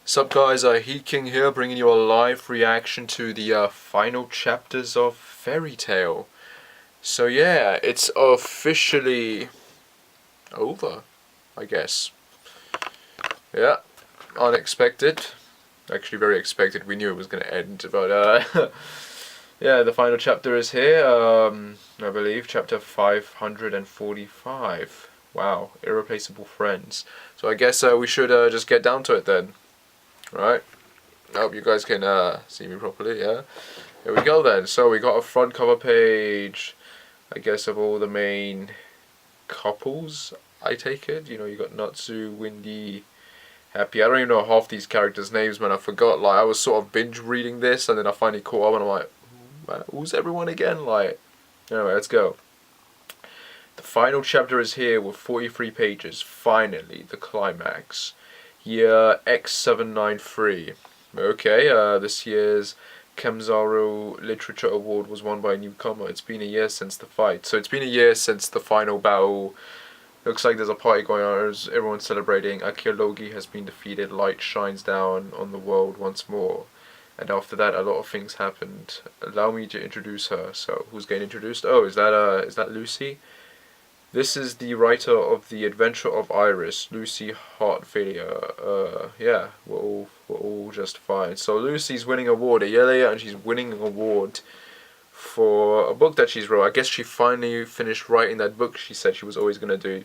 Sup guys, Heat King here, bringing you a live reaction to the final chapters of Fairy Tail. So yeah, it's officially over, I guess. Yeah, unexpected. Actually very expected, we knew it was going to end, but yeah, the final chapter is here, I believe, chapter 545. Wow, Irreplaceable Friends. So I guess we should just get down to it then. Right, I hope you guys can see me properly, yeah? Here we go then. So we got a front cover page, I guess, of all the main couples, I take it. You know, you got Natsu, Windy, Happy. I don't even know half these characters' names, man. I forgot. Like, I was sort of binge reading this, and then I finally caught up, and I'm like, who's everyone again? Like, anyway, let's go. The final chapter is here with 43 pages. Finally, the climax. Year X793. Okay, this year's Kemzaro Literature Award was won by a newcomer. It's been a year since the fight. So it's been a year since the final battle. Looks like there's a party going on. Everyone's celebrating. Archaeology has been defeated. Light shines down on the world once more. And after that, a lot of things happened. Allow me to introduce her. So, who's getting introduced? Oh, is that Lucy? This is the writer of The Adventure of Iris, Lucy Heart Failure. Yeah, we're all just fine. So Lucy's winning an award a year later, and she's winning an award for a book that she's wrote. I guess she finally finished writing that book she said she was always going to do.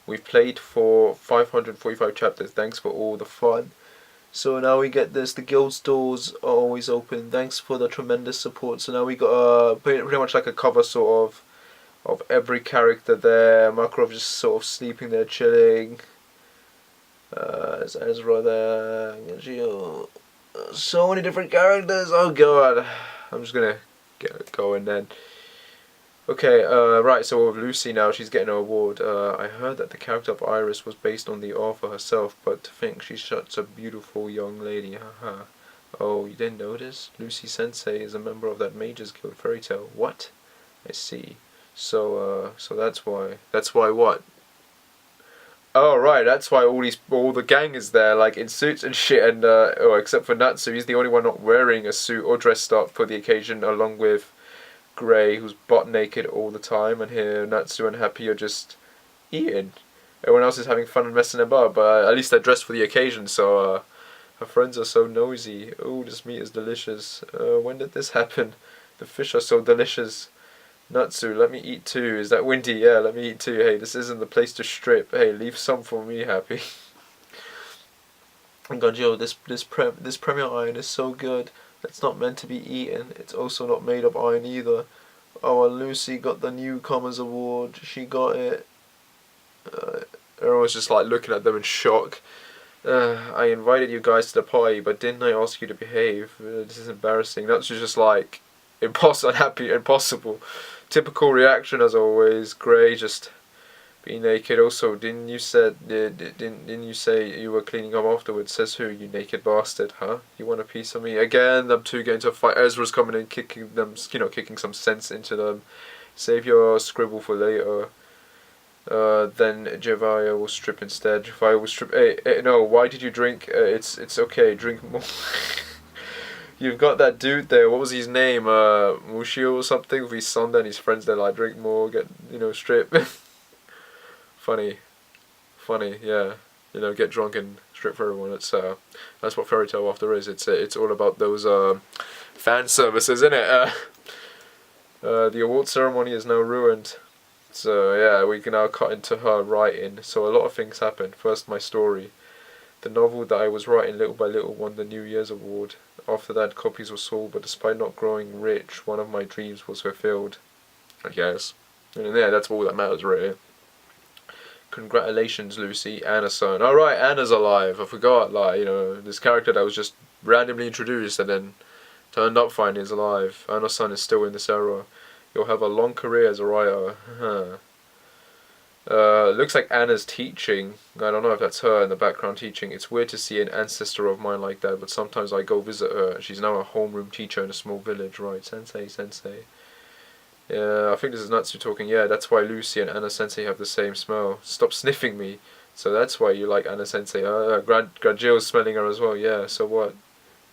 We've played for 545 chapters. Thanks for all the fun. So now we get this. The guild's doors are always open. Thanks for the tremendous support. So now we got pretty much like a cover sort of every character there. Makarov just sort of sleeping there, chilling. There's Ezra there. So many different characters. Oh god. I'm just gonna get going then. Okay, right, so with Lucy now, she's getting an award. I heard that the character of Iris was based on the author herself, but to think she's such a beautiful young lady, haha. Oh, you didn't notice? Lucy Sensei is a member of that Mages Guild Fairy Tail. What? I see. So that's why. That's why what? Oh right, that's why all the gang is there, like in suits and shit, and oh, except for Natsu, he's the only one not wearing a suit or dressed up for the occasion, along with Grey, who's butt naked all the time, and here Natsu and Happy are just eating. Everyone else is having fun and messing about, but at least they're dressed for the occasion. So her friends are so nosy. Oh, this meat is delicious. When did this happen? The fish are so delicious. Natsu, let me eat too. Is that Windy? Yeah, let me eat too. Hey, this isn't the place to strip. Hey, leave some for me, Happy. Oh god, yo, this Premier Iron is so good. It's not meant to be eaten. It's also not made of iron either. Oh, and Lucy got the Newcomers Award. She got it. Everyone's just like looking at them in shock. I invited you guys to the party, but didn't I ask you to behave? This is embarrassing. That's just like unhappy, impossible. Typical reaction as always. Grey just being naked. Also, didn't you say you were cleaning up afterwards? Says who? You naked bastard, huh? You want a piece of me? Again, them two get into a fight. Ezra's coming in, kicking them, kicking some sense into them. Save your scribble for later. Then Jevaya will strip instead. Jevaya will strip. Hey, no, why did you drink? It's okay. Drink more. You've got that dude there, what was his name, Mushio or something, with his son and his friends, they're like, drink more, get, strip. Funny, yeah, get drunk and strip for everyone. It's that's what Fairy Tail After is. It's all about those fan services, isn't it? The award ceremony is now ruined. So yeah, we can now cut into her writing. So a lot of things happened. First, my story. The novel that I was writing little by little won the New Year's Award. After that, copies were sold, but despite not growing rich, one of my dreams was fulfilled. I guess. And yeah, that's all that matters, really. Congratulations, Lucy. Anna's son. Oh right, Anna's alive. I forgot, like, this character that was just randomly introduced and then turned up finally is alive. Anna's son is still in this era. You'll have a long career as a writer. Looks like Anna's teaching. I don't know if that's her in the background teaching. It's weird to see an ancestor of mine like that, but sometimes I go visit her. She's now a homeroom teacher in a small village, right? Sensei. Yeah, I think this is Natsu talking. Yeah, that's why Lucy and Anna Sensei have the same smell. Stop sniffing me. So that's why you like Anna Sensei. Grajil's smelling her as well. Yeah, so what?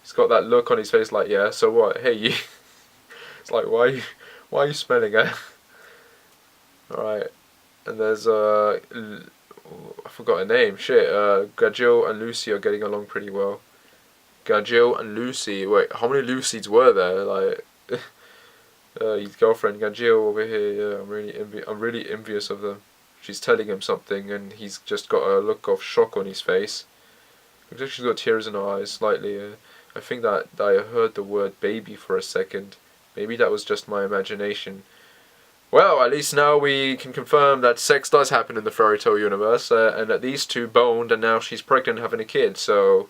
He's got that look on his face like, yeah, so what? Hey, you. It's like, why are you smelling her? Alright. And there's, I forgot her name. Shit, Grajil and Lucy are getting along pretty well. Grajil and Lucy. Wait, how many Lucys were there? Like, his girlfriend Grajil over here. Yeah, I'm really envious of them. She's telling him something, and he's just got a look of shock on his face. Looks like she's got tears in her eyes, slightly. I think that I heard the word baby for a second. Maybe that was just my imagination. Well, at least now we can confirm that sex does happen in the fairy tale universe, and that these two boned, and now she's pregnant having a kid. So,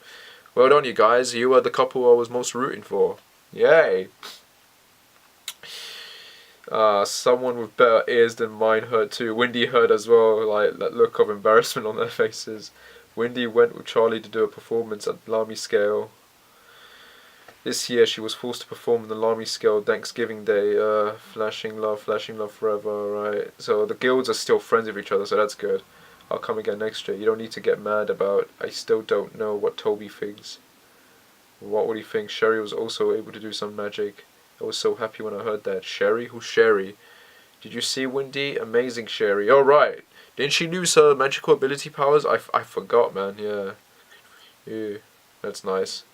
well done, you guys. You are the couple I was most rooting for. Yay! Someone with better ears than mine heard too. Wendy heard as well, like that look of embarrassment on their faces. Wendy went with Charlie to do a performance at Lamy Scale. This year she was forced to perform in the Lamy Scale Thanksgiving Day. Flashing love forever, right? So the guilds are still friends with each other, so that's good. I'll come again next year. You don't need to get mad about. I still don't know what Toby thinks. What would he think? Sherry was also able to do some magic. I was so happy when I heard that. Sherry? Who's Sherry? Did you see Wendy? Amazing Sherry. Oh, right. Didn't she lose her magical ability powers? I forgot, man. Yeah. Ew. That's nice.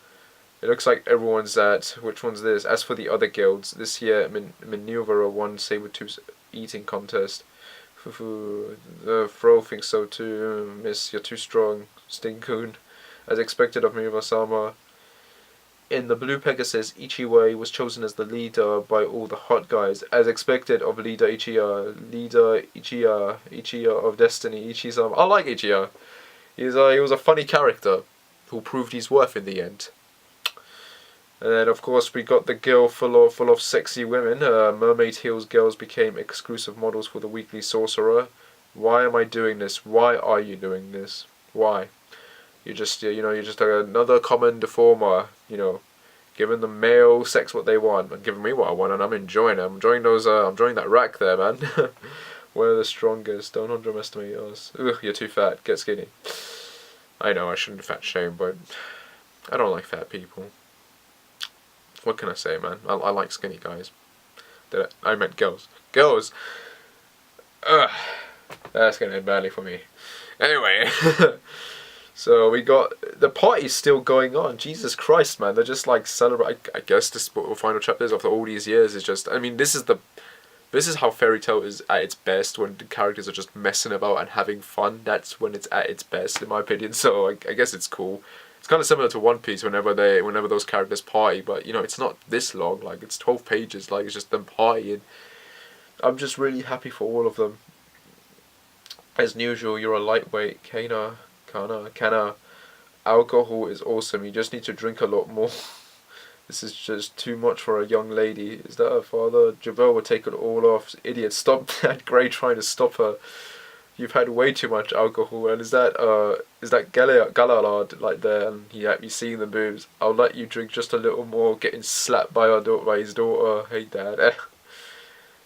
It looks like everyone's at... Which one's this? As for the other guilds, this year Minerva won Sabertooth's eating contest. The Fro thinks so too. Miss, you're too strong. Stinkoon. As expected of Minerva-sama. In the Blue Pegasus, Ichiway was chosen as the leader by all the hot guys, as expected of leader Ichiya. Leader Ichiya. Ichiya of Destiny. Ichi-sama. I like Ichiya. He was a funny character who proved his worth in the end. And then, of course, we got the guild full of sexy women. Mermaid Heels girls became exclusive models for the Weekly Sorcerer. Why am I doing this? Why are you doing this? Why? You're just another common deformer, giving the male sex what they want and giving me what I want, and I'm enjoying it. I'm enjoying that rack there, man. We're the strongest. Don't underestimate us. Ugh, you're too fat. Get skinny. I know I shouldn't fat shame, but I don't like fat people. What can I say, man? I like skinny guys. I meant girls. Girls. Ugh. That's gonna end badly for me. Anyway. So we got the party's still going on. Jesus Christ, man! They're just like celebrating. I guess this final chapter is after all these years is just. I mean, this is how fairy tale is at its best, when the characters are just messing about and having fun. That's when it's at its best, in my opinion. So I guess it's cool. It's kind of similar to One Piece whenever those characters party, but it's not this long. Like it's 12 pages. Like it's just them partying. I'm just really happy for all of them. As usual, you're a lightweight, Kana. Alcohol is awesome. You just need to drink a lot more. This is just too much for a young lady. Is that her father? Javel will take it all off. Idiot, stop that. Gray trying to stop her. You've had way too much alcohol. And is that Galahad like there? And he's seeing the boobs. I'll let you drink just a little more. Getting slapped by his daughter. Hey, Dad.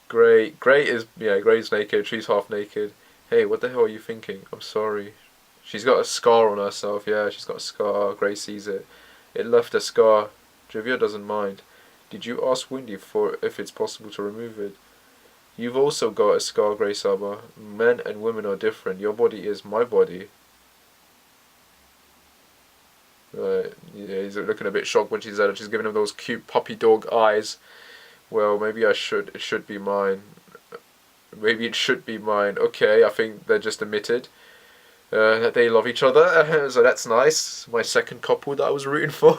Gray's naked. She's half naked. Hey, what the hell are you thinking? I'm sorry. She's got a scar on herself. Yeah, she's got a scar. Gray sees it. It left a scar. Trivia doesn't mind. Did you ask Wendy if it's possible to remove it? You've also got a scar, Gray Saba. Men and women are different. Your body is my body. Right. Yeah, he's looking a bit shocked when she's giving him those cute puppy dog eyes. Well, maybe it should be mine. Maybe it should be mine. Okay, I think they're just admitted. That they love each other, so that's nice. My second couple that I was rooting for.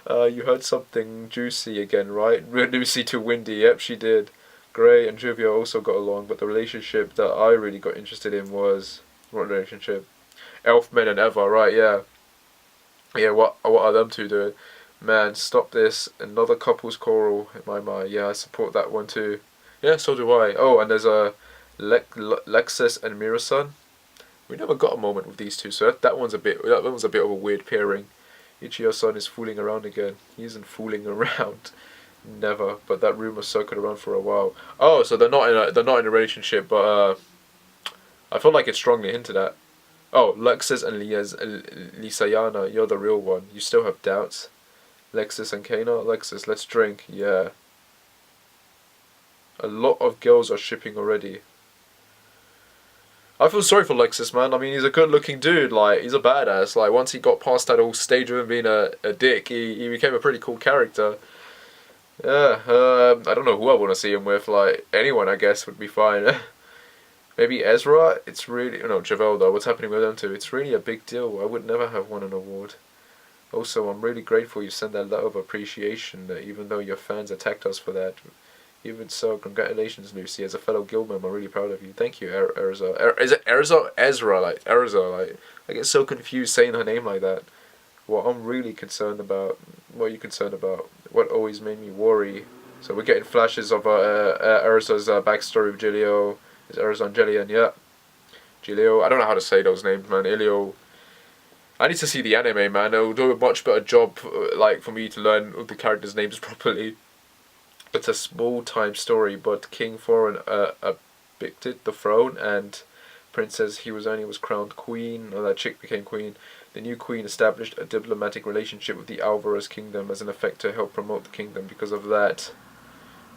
You heard something juicy again, right? Lucy to Wendy, yep, she did. Gray and Juvia also got along, but the relationship that I really got interested in was... What relationship? Elfman and Eva, right, yeah. Yeah, what are them two doing? Man, stop this. Another couple's quarrel in my mind. Yeah, I support that one too. Yeah, so do I. Oh, and there's a Lexus and Mirasan. We never got a moment with these two, so that one's a bit of a weird pairing. Ichiyo-san is fooling around again. He isn't fooling around, never. But that rumor circled around for a while. Oh, so they're not in a relationship, but I feel like it's strongly hinted at. Oh, Lexus and Lisayana, you're the real one. You still have doubts. Lexus and Kana? Lexus, let's drink. Yeah. A lot of girls are shipping already. I feel sorry for Lexus, man. I mean, he's a good-looking dude. Like, he's a badass. Like, once he got past that whole stage of him being a dick, he became a pretty cool character. Yeah, I don't know who I want to see him with. Like, anyone, I guess, would be fine. Maybe Ezra? It's really... No, Javel, though. What's happening with them two? It's really a big deal. I would never have won an award. Also, I'm really grateful you sent that letter of appreciation, even though your fans attacked us for that. Even so, congratulations, Lucy. As a fellow guild member, I'm really proud of you. Thank you, Erza. Is it Erza or Ezra? Like, Erza. Like, I get so confused saying her name like that. What I'm really concerned about... What are you concerned about? What always made me worry? So we're getting flashes of Erza's backstory with Gilio. Is Erza and Jillian? Yeah. Gilio. I don't know how to say those names, man. Ilio. I need to see the anime, man. It'll do a much better job, like, for me to learn the characters' names properly. It's a small-time story, but King Thorin abdicated the throne, and Princess Hiwazani was crowned queen, or that chick became queen. The new queen established a diplomatic relationship with the Alvarez kingdom as an effect to help promote the kingdom. Because of that,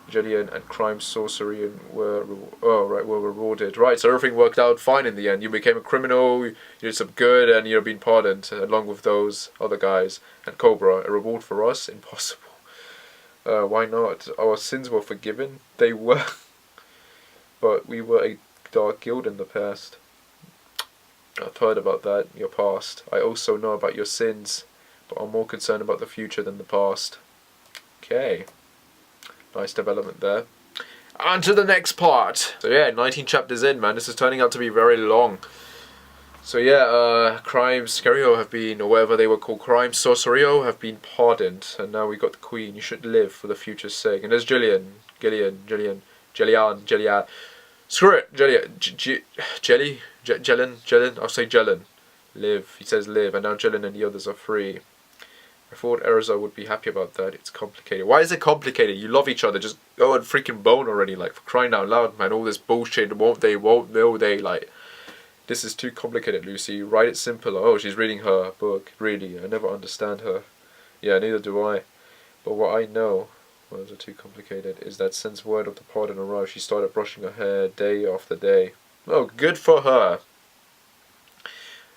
Julian and crime sorcery were rewarded. Right, so everything worked out fine in the end. You became a criminal, you did some good, and you've been pardoned, along with those other guys. And Cobra, a reward for us? Impossible. Why not? Our sins were forgiven. They were. But we were a dark guild in the past. I've heard about that, your past. I also know about your sins, but I'm more concerned about the future than the past. Okay. Nice development there. On to the next part. So yeah, 19 chapters in, man. This is turning out to be very long. So yeah, crimes, Scario have been, or whatever they were called, crimes, Sorcerio have been pardoned, and now we got the Queen. You should live for the future's sake. And there's Jillian. Screw it, Jellin, I'll say Jellin. Live, he says live, and now Jellin and the others are free. I thought Erza would be happy about that. It's complicated. Why is it complicated? You love each other, just go and freaking bone already, like, for crying out loud, man. All this bullshit, won't they, will they, like... This is too complicated, Lucy. Write it simpler. Oh, she's reading her book. Really, I never understand her. Yeah, neither do I. But what I know, words are too complicated, is that since word of the pardon arrived, she started brushing her hair day after day. Oh, good for her.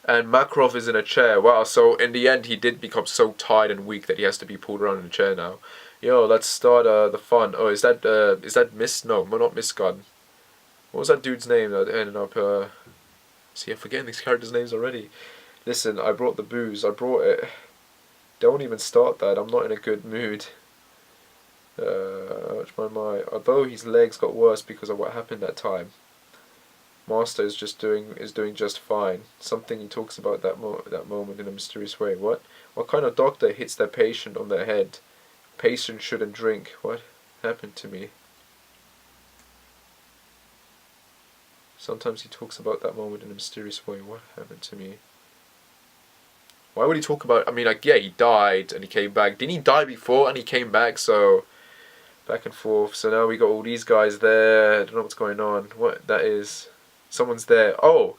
And Makarov is in a chair. Wow, so in the end, he did become so tired and weak that he has to be pulled around in a chair now. Yo, let's start the fun. Oh, is that Miss? No, not Miss Gunn. What was that dude's name that ended up... See, I'm forgetting these characters' names already. Listen, I brought the booze. I brought it. Don't even start that. I'm not in a good mood. Although his legs got worse because of what happened that time, Master is doing just fine. Something he talks about that moment in a mysterious way. What? What kind of doctor hits their patient on their head? Patient shouldn't drink. What happened to me? Sometimes he talks about that moment in a mysterious way. What happened to me? Why would he talk about... I mean, like, yeah, he died and he came back. Didn't he die before and he came back? So, back and forth. So now we got all these guys there. I don't know what's going on. What that is. Someone's there. Oh!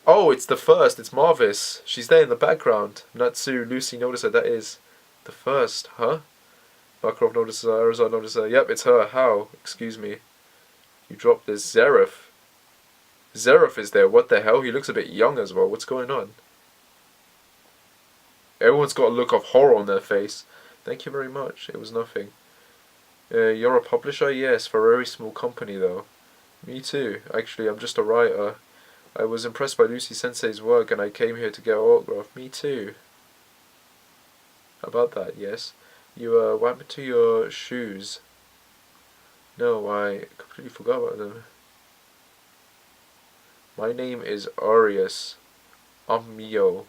Oh, it's the first. It's Marvis. She's there in the background. Natsu, Lucy, notice her. That is the first. Huh? Makarov notices her. Arizona notices her. Yep, it's her. How? Excuse me. You dropped this. Zeref. Zeref is there. What the hell? He looks a bit young as well. What's going on? Everyone's got a look of horror on their face. Thank you very much. It was nothing. You're a publisher? Yes, for a very small company though. Me too. Actually, I'm just a writer. I was impressed by Lucy Sensei's work and I came here to get her autograph. Me too. How about that? Yes. You, what happened to your shoes? No, I completely forgot about them. My name is Arius. I'm Mio.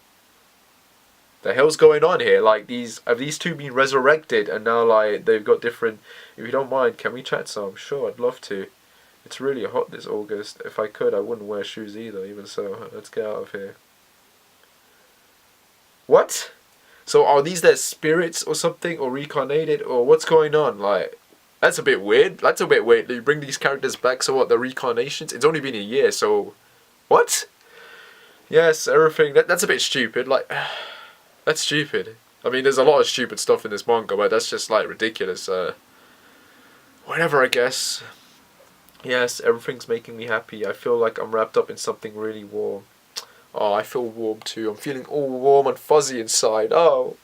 The hell's going on here? Like, have these two been resurrected and now, like, they've got different... If you don't mind, can we chat some? Sure, I'd love to. It's really hot this August. If I could, I wouldn't wear shoes either, even so. Let's get out of here. What? So are these their spirits or something? Or reincarnated? Or what's going on? Like, that's a bit weird. That's a bit weird. You bring these characters back, so what, the reincarnations? It's only been a year, so... What? Yes, everything. That's a bit stupid. Like, that's stupid. I mean, there's a lot of stupid stuff in this manga, but that's just like ridiculous. Whatever, I guess. Yes, everything's making me happy. I feel like I'm wrapped up in something really warm. Oh, I feel warm too. I'm feeling all warm and fuzzy inside. Oh.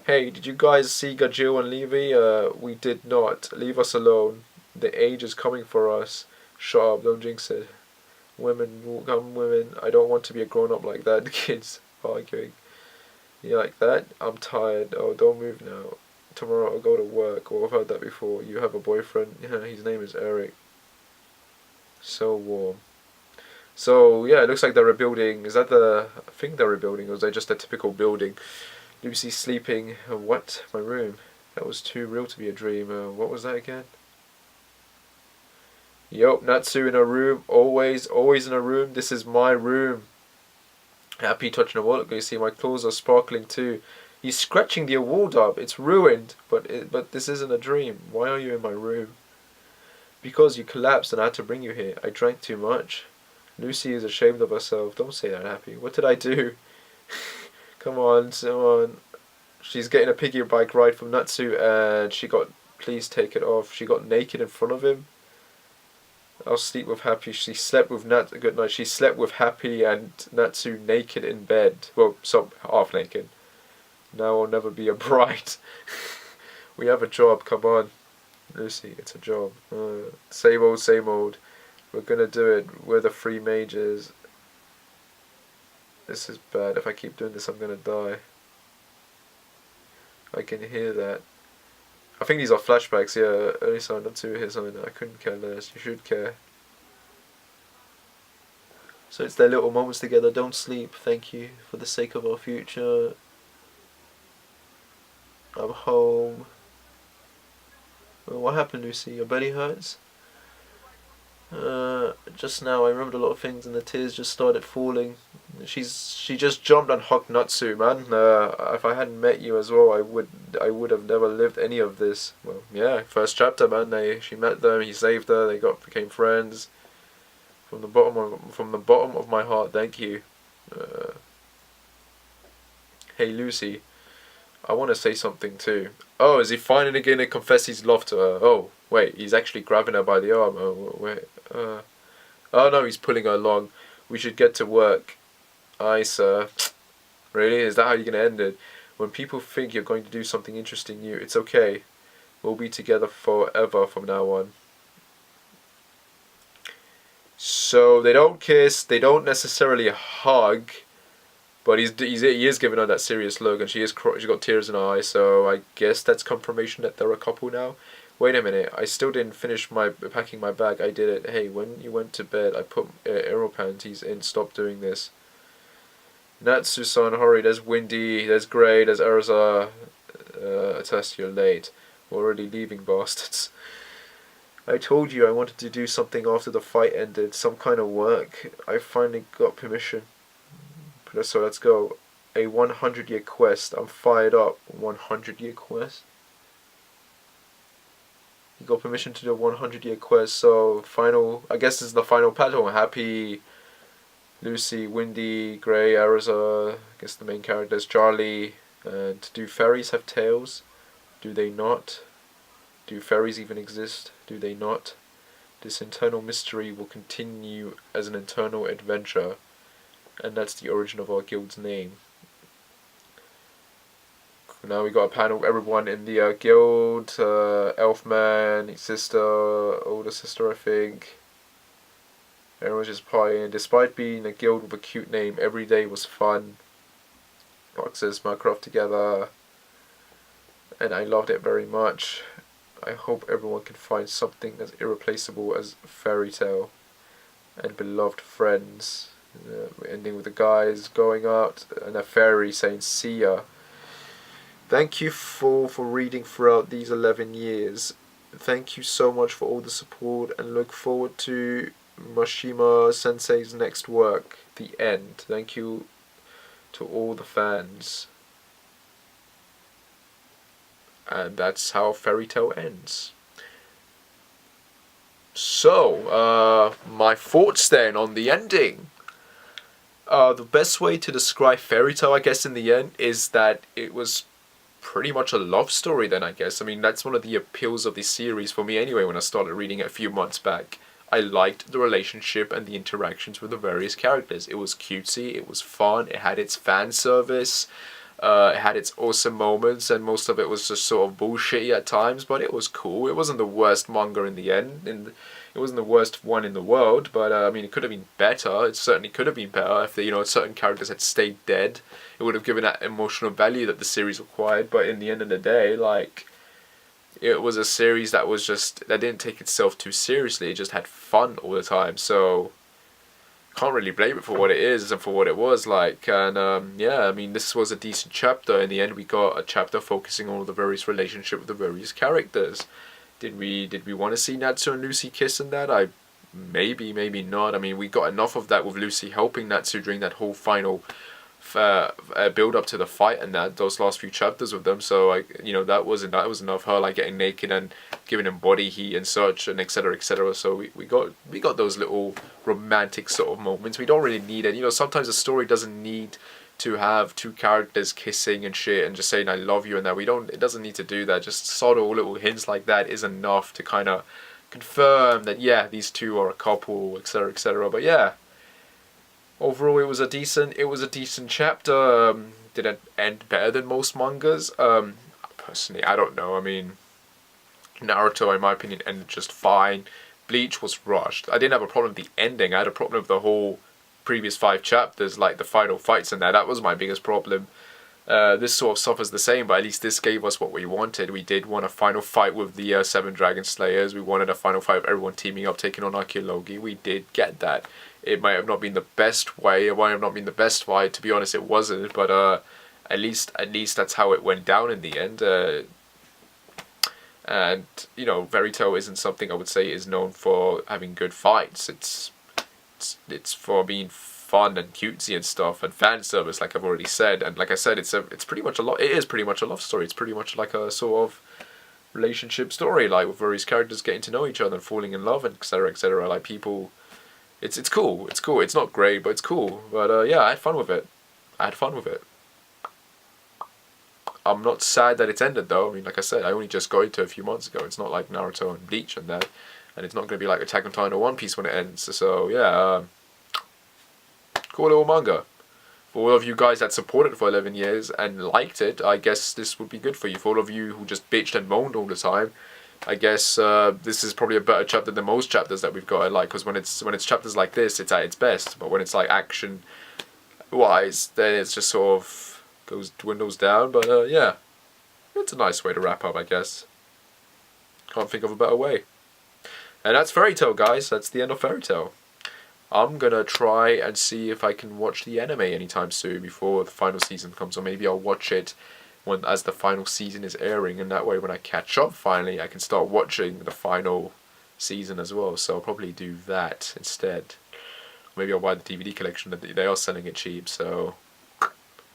Hey, did you guys see Gajil and Levy? We did not. Leave us alone. The age is coming for us. Shut up, don't jinx it. Women will come women. I don't want to be a grown up like that. The kids arguing. You like that? I'm tired. Oh, don't move now. Tomorrow I'll go to work. Oh, I've heard that before. You have a boyfriend? Yeah, his name is Eric. So warm. So, yeah, it looks like they're rebuilding. Is that the... I think they're rebuilding, or is that just a typical building? Lucy sleeping. What? My room. That was too real to be a dream. What was that again? Yup, Natsu in her room. Always in her room. This is my room. Happy touching a wallet. You see my claws are sparkling too. He's scratching the award up. It's ruined. But this isn't a dream. Why are you in my room? Because you collapsed and I had to bring you here. I drank too much. Lucy is ashamed of herself. Don't say that, Happy. What did I do? Come on, come on. She's getting a piggy bike ride from Natsu and she got... Please take it off. She got naked in front of him. I'll sleep with Happy. She slept with Good night. She slept with Happy and Natsu naked in bed. Well, some half naked. Now I'll never be a bride. We have a job. Come on, Lucy. It's a job. Same old, same old. We're gonna do it. We're the three mages. This is bad. If I keep doing this, I'm gonna die. I can hear that. I think these are flashbacks, yeah. Only signed up to his own. I couldn't care less. You should care. So it's their little moments together. Don't sleep. Thank you. For the sake of our future. I'm home. Well, what happened, Lucy? Your belly hurts? Just now I remembered a lot of things and the tears just started falling. She just jumped and hugged Natsu, man. If I hadn't met you as well, I would have never lived any of this. Well, yeah, first chapter, man. She met them, he saved her, they became friends. From the bottom of my heart, thank you. Hey Lucy, I want to say something too. Oh, is he finally going to confess his love to her? Oh, wait, he's actually grabbing her by the arm. Oh, wait. Oh no, he's pulling her along. We should get to work. Aye, sir. Really? Is that how you're going to end it? When people think you're going to do something interesting new, it's okay. We'll be together forever from now on. So they don't kiss, they don't necessarily hug, but he is giving her that serious look, and she's got tears in her eyes. So I guess that's confirmation that they're a couple now. Wait a minute, I still didn't finish packing my bag. I did it. Hey, when you went to bed, I put aero panties in. Stop doing this. Natsu-san, hurry. There's Windy, there's Grey, there's Erza. Tess, you're late. We're already leaving, bastards. I told you I wanted to do something after the fight ended. Some kind of work. I finally got permission. So let's go. A 100-year quest. I'm fired up. 100-year quest? You got permission to do a 100-year quest, so I guess this is the final battle. Happy, Lucy, Windy, Grey, Ariza, I guess the main characters, Charlie. And do fairies have tails? Do they not? Do fairies even exist? Do they not? This internal mystery will continue as an eternal adventure, and that's the origin of our guild's name. Now we got a panel of everyone in the guild, Elfman, his sister, older sister I think. Everyone's just partying. Despite being a guild with a cute name, every day was fun. Roxas, Minecraft together, and I loved it very much. I hope everyone can find something as irreplaceable as Fairy Tale and beloved friends. We're ending with the guys going out and a fairy saying see ya. Thank you for reading throughout these 11 years. Thank you so much for all the support and look forward to Mashima Sensei's next work, The End. Thank you to all the fans. And that's how Fairy Tale ends. So, my thoughts then on the ending. The best way to describe Fairy Tail, I guess, in the end, is that it was pretty much a love story then, I guess. I mean, that's one of the appeals of this series for me anyway when I started reading it a few months back. I liked the relationship and the interactions with the various characters. It was cutesy, it was fun, it had its fan service, it had its awesome moments, and most of it was just sort of bullshitty at times, but it was cool. It wasn't the worst manga in the end, and it wasn't the worst one in the world, but I mean, it could have been better. It certainly could have been better if certain characters had stayed dead. It would have given that emotional value that the series required. But in the end of the day, like, it was a series that didn't take itself too seriously. It just had fun all the time. So can't really blame it for what it is and for what it was like. And yeah, I mean, this was a decent chapter. In the end, we got a chapter focusing on the various relationship with the various characters. Did we want to see Natsu and Lucy kiss in that? Maybe not. I mean, we got enough of that with Lucy helping Natsu during that whole final build up to the fight and those last few chapters with them. So that was enough. Her like getting naked and giving him body heat and such, and etc. etc. So we got those little romantic sort of moments. We don't really need it. Sometimes a story doesn't need to have two characters kissing and shit and just saying I love you and that. It doesn't need to do that. Just subtle little hints like that is enough to kind of confirm that yeah, these two are a couple, etc. etc. But yeah, overall it was a decent chapter. Did it end better than most mangas? Personally, I don't know. I mean, Naruto, in my opinion, ended just fine. Bleach was rushed. I didn't have a problem with the ending. I had a problem with the whole previous 5 chapters, like the final fights and that was my biggest problem. This sort of suffers the same, but at least this gave us what we wanted. We did want a final fight with the 7 Dragon Slayers. We wanted a final fight with everyone teaming up, taking on Archaeology. We did get that. It might have not been the best way, it might have not been the best fight, to be honest it wasn't, but at least that's how it went down in the end. And Fairy Tail isn't something I would say is known for having good fights. It's for being fun and cutesy and stuff and fan service, like I've already said. And like I said, it is pretty much a love story. It's pretty much like a sort of relationship story, like with various characters getting to know each other and falling in love and etc. etc. Like people, it's cool. It's cool. It's not great, but it's cool. But yeah, I had fun with it. I'm not sad that it's ended though. I mean, like I said, I only just got into it a few months ago. It's not like Naruto and Bleach and that. And it's not going to be like Attack on Titan or One Piece when it ends. So yeah, cool little manga. For all of you guys that supported it for 11 years and liked it, I guess this would be good for you. For all of you who just bitched and moaned all the time, I guess this is probably a better chapter than most chapters that we've got. I like, because when it's chapters like this, it's at its best. But when it's like action wise, then it's just sort of dwindles down. But yeah, it's a nice way to wrap up, I guess. Can't think of a better way. And that's Fairy Tail, guys. That's the end of Fairy Tail. I'm gonna try and see if I can watch the anime anytime soon before the final season comes, or maybe I'll watch it as the final season is airing, and that way when I catch up finally, I can start watching the final season as well. So I'll probably do that instead. Maybe I'll buy the DVD collection. They are selling it cheap, so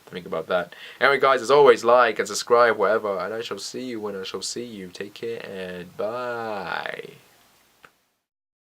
think about that. Anyway, guys, as always, like and subscribe, whatever, and I shall see you when I shall see you. Take care and bye.